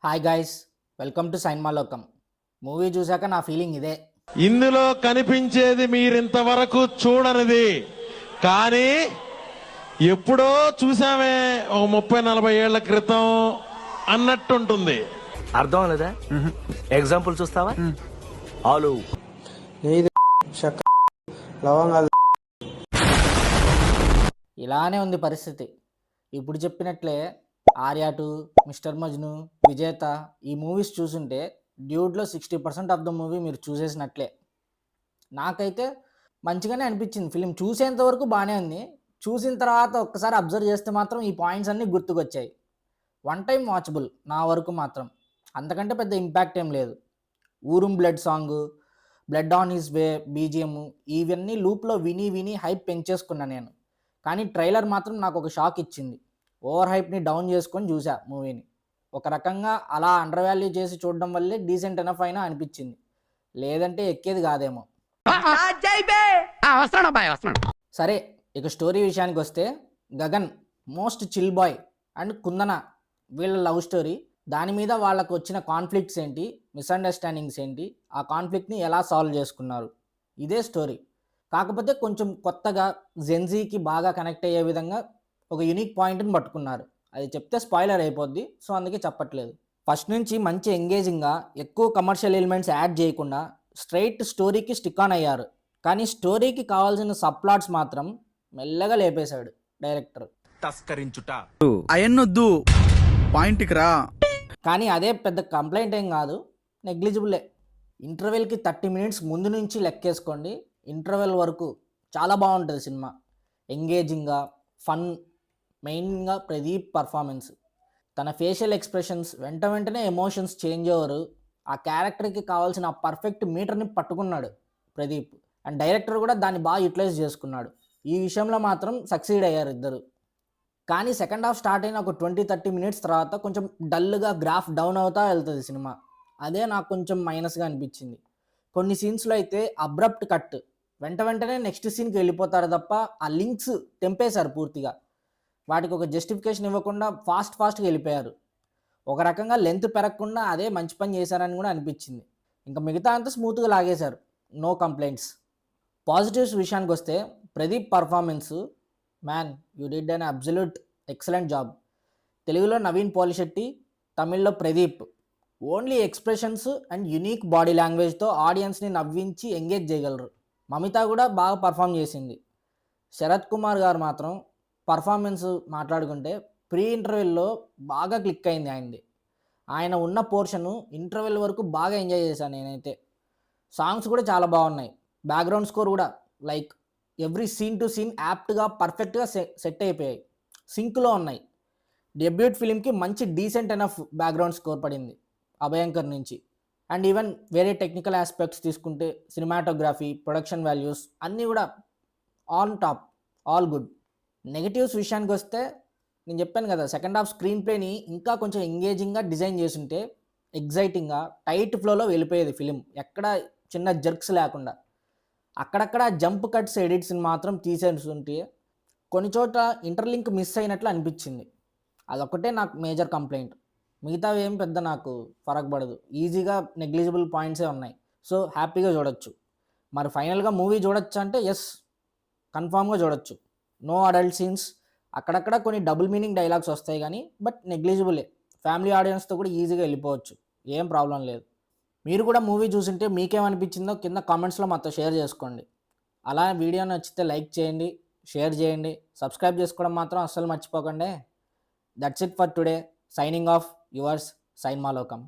Hi guys, welcome to సైన్మా లోకం. Movie చూశాక నా ఫీలింగ్ ఇదే. ఇందులో కనిపించేది మీరింతవరకు చూడనిది, కానీ ఎప్పుడో చూసామే ఒక 30-40 ఏళ్ల క్రితం అన్నట్టుంటుంది. అర్థం లేదా? ఎగ్జాంపుల్ చూస్తావా? ఆలు నీది షక్క లవంగాలు. ఇలానే ఉంది పరిస్థితి. ఇప్పుడు చెప్పినట్లే ఆర్యా 2, మిస్టర్ మజ్ను, విజేత ఈ మూవీస్ చూసుంటే డ్యూడ్లో 60% ఆఫ్ ద మూవీ మీరు చూసేసినట్లే. నాకైతే మంచిగానే అనిపించింది. ఫిలిం చూసేంత వరకు బాగానే ఉంది. చూసిన తర్వాత ఒక్కసారి అబ్జర్వ్ చేస్తే మాత్రం ఈ పాయింట్స్ అన్నీ గుర్తుకొచ్చాయి. వన్ టైం వాచబుల్ నా వరకు మాత్రం. అంతకంటే పెద్ద ఇంపాక్ట్ ఏం లేదు. Oorum blood song, blood on his way BGM ఇవన్నీ లూప్లో విని విని హైప్ పెంచేసుకున్నా నేను. కానీ ట్రైలర్ మాత్రం నాకు ఒక షాక్ ఇచ్చింది. ఓవర్ హైప్ని డౌన్ చేసుకొని చూసా మూవీని. ఒక రకంగా అలా అండర్ వాల్యూ చేసి చూడడం వల్లే డీసెంట్ ఎనఫ్ అయినా అనిపించింది. లేదంటే ఎక్కేది కాదేమో. సరే, ఇక స్టోరీ విషయానికి వస్తే, Gagan most chill boy and Kundana వీళ్ళ లవ్ స్టోరీ. దాని మీద వాళ్ళకు వచ్చిన కాన్ఫ్లిక్ట్స్ ఏంటి, మిస్అండర్స్టాండింగ్స్ ఏంటి, ఆ కాన్ఫ్లిక్ట్ని ఎలా సాల్వ్ చేసుకున్నారు, ఇదే స్టోరీ. కాకపోతే కొంచెం కొత్తగా జెన్జీకి బాగా కనెక్ట్ అయ్యే విధంగా ఒక యూనిక్ పాయింట్ని పట్టుకున్నారు. అది చెప్తే స్పాయిలర్ అయిపోద్ది, సో అందుకే చెప్పట్లేదు. ఫస్ట్ నుంచి మంచి ఎంగేజింగ్గా ఎక్కువ కమర్షియల్ ఎలిమెంట్స్ యాడ్ చేయకుండా స్ట్రైట్ స్టోరీకి స్టిక్ ఆన్ అయ్యారు. కానీ స్టోరీకి కావాల్సిన సబ్ ప్లాట్స్ మాత్రం మెల్లగా లేపేశాడు డైరెక్టర్. తస్కరించుట అయన్నొద్దు, పాయింట్కి రా. కానీ అదే పెద్ద కంప్లైంట్ ఏం కాదు, నెగ్లిజిబులే. ఇంటర్వెల్కి 30 మినిట్స్ ముందు నుంచి లెక్కేసుకోండి, ఇంటర్వెల్ వరకు చాలా బాగుంటుంది సినిమా. ఎంగేజింగ్గా, ఫన్. మెయిన్గా ప్రదీప్ పర్ఫార్మెన్స్, తన ఫేషియల్ ఎక్స్ప్రెషన్స్, వెంటనే ఎమోషన్స్ చేంజ్ ఓవరు, ఆ క్యారెక్టర్కి కావాల్సిన ఆ పర్ఫెక్ట్ మీటర్ని పట్టుకున్నాడు ప్రదీప్. అండ్ డైరెక్టర్ కూడా దాన్ని బాగా యూటిలైజ్ చేసుకున్నాడు. ఈ విషయంలో మాత్రం సక్సీడ్ అయ్యారు ఇద్దరు. కానీ సెకండ్ హాఫ్ స్టార్ట్ అయిన ఒక 20-30 మినిట్స్ తర్వాత కొంచెం డల్గా గ్రాఫ్ డౌన్ అవుతా వెళ్తుంది సినిమా. అదే నాకు కొంచెం మైనస్గా అనిపించింది. కొన్ని సీన్స్లో అయితే అబ్రప్ట్ కట్, వెంటనే నెక్స్ట్ సీన్కి వెళ్ళిపోతారు తప్ప ఆ లింక్స్ తెంపేశారు పూర్తిగా. వాటికి ఒక జస్టిఫికేషన్ ఇవ్వకుండా ఫాస్ట్గా వెళ్ళిపోయారు. ఒక రకంగా లెంత్ పెరగకుండా అదే మంచి పని చేశారని కూడా అనిపించింది. ఇంకా మిగతా అంతా స్మూత్గా లాగేశారు, నో కంప్లైంట్స్. పాజిటివ్స్ విషయానికి వస్తే, Pradeep performance, man you did an absolute excellent job. తెలుగులో నవీన్ పోలిశెట్టి, తమిళ్లో Pradeep. Only expressions and unique body లాంగ్వేజ్తో ఆడియన్స్ని నవ్వించి ఎంగేజ్ చేయగలరు. మమిత కూడా బాగా పర్ఫామ్ చేసింది. శరత్ కుమార్ గారు మాత్రం పర్ఫార్మెన్స్ మాట్లాడుకుంటే ప్రీ ఇంటర్వెల్లో బాగా క్లిక్ అయింది ఆయనది. ఆయన ఉన్న పోర్షను ఇంటర్వెల్ వరకు బాగా ఎంజాయ్ చేశాను నేనైతే. సాంగ్స్ కూడా చాలా బాగున్నాయి. బ్యాక్గ్రౌండ్ స్కోర్ కూడా like every scene to scene యాప్ట్గా పర్ఫెక్ట్గా సెట్ అయిపోయాయి, సింక్లో ఉన్నాయి. డెబ్యూట్ ఫిలింకి మంచి డీసెంట్ ఎనఫ్ బ్యాక్గ్రౌండ్ స్కోర్ పడింది అభయంకర్ నుంచి. అండ్ ఈవెన్ వేరే టెక్నికల్ ఆస్పెక్ట్స్ తీసుకుంటే సినిమాటోగ్రఫీ, ప్రొడక్షన్ వాల్యూస్ అన్నీ కూడా on top, all good. Negatives విషయానికి వస్తే, నేను చెప్పాను కదా, సెకండ్ హాఫ్ స్క్రీన్ ప్లేని ఇంకా కొంచెం ఎంగేజింగ్గా డిజైన్ చేసుంటే ఎగ్జైటింగ్గా టైట్ ఫ్లోలో వెళ్ళిపోయేది ఫిలిం, ఎక్కడ చిన్న జర్క్స్ లేకుండా. అక్కడక్కడ జంప్ కట్స్ ఎడిట్స్ని మాత్రం తీసేస్తుంటే కొన్ని చోట ఇంటర్లింక్ మిస్ అయినట్లు అనిపించింది. అదొక్కటే నాకు మేజర్ కంప్లైంట్. మిగతావి ఏం పెద్ద నాకు ఫరక్ పడదు, ఈజీగా నెగ్లిజిబుల్ పాయింట్సే ఉన్నాయి. సో హ్యాపీగా చూడొచ్చు. మరి ఫైనల్గా మూవీ చూడొచ్చు అంటే ఎస్, కన్ఫామ్గా చూడొచ్చు. నో అడల్ట్ సీన్స్, అక్కడక్కడ కొన్ని డబుల్ మీనింగ్ డైలాగ్స్ వస్తాయి కానీ బట్ నెగ్లిజిబులే. ఫ్యామిలీ ఆడియన్స్తో కూడా ఈజీగా వెళ్ళిపోవచ్చు, ఏం ప్రాబ్లం లేదు. మీరు కూడా మూవీ చూసింటే మీకేమనిపించిందో కింద కామెంట్స్లో మాతో షేర్ చేసుకోండి. అలా వీడియో నచ్చితే లైక్ చేయండి, షేర్ చేయండి, సబ్స్క్రైబ్ చేసుకోవడం మాత్రం అస్సలు మర్చిపోకండి. That's it for today. Signing off yours Cinema లోకం.